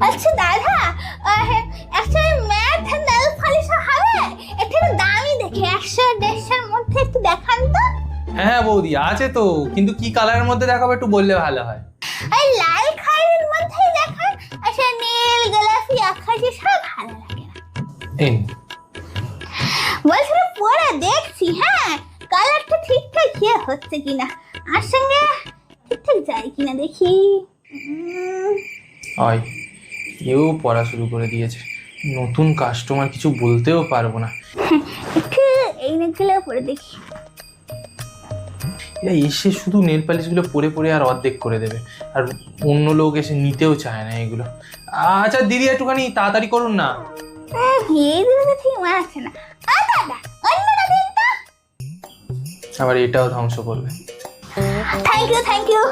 আচ্ছা দাদা, একটা ম্যাট নেল পলিশ হবে? একটু দামি দেখে 100-150-এর মধ্যে একটু দেখান তো। হ্যাঁ বৌদি আছে তো, কিন্তু কি কালারের মধ্যে দেখাবো একটু বললে ভালো হয়। এই লাল খয়েরির মধ্যেই দেখান। আচ্ছা নীল, গোলাপি, আকাশি সব ভালো লাগে না। এই বলছিল পরে দেখছি, হ্যাঁ কালারটা ঠিকঠাক ইয়ে হচ্ছে কিনা, আর সঙ্গে ঠিকঠাক যায় কিনা দেখি। হয় এও পড়া শুরু করে দিয়েছে, নতুন কাস্টমার কিছু বলতেও পারবো না। একটু এই নেকগুলো পরে দেখি। এরা এসে শুধু নেল পালিশগুলো পরে পরে আর অর্ধেক করে দেবে, আর অন্য লোক এসে নিতেও চায় না এগুলো। আচ্ছা দিদি একটুখানি তাড়াতাড়ি করুন না। এই দিনে তো ঠিক মানাচ্ছে না। দাদা অন্যটা দিন তো। আবার এটাও ধ্বংস করবে। Thank you.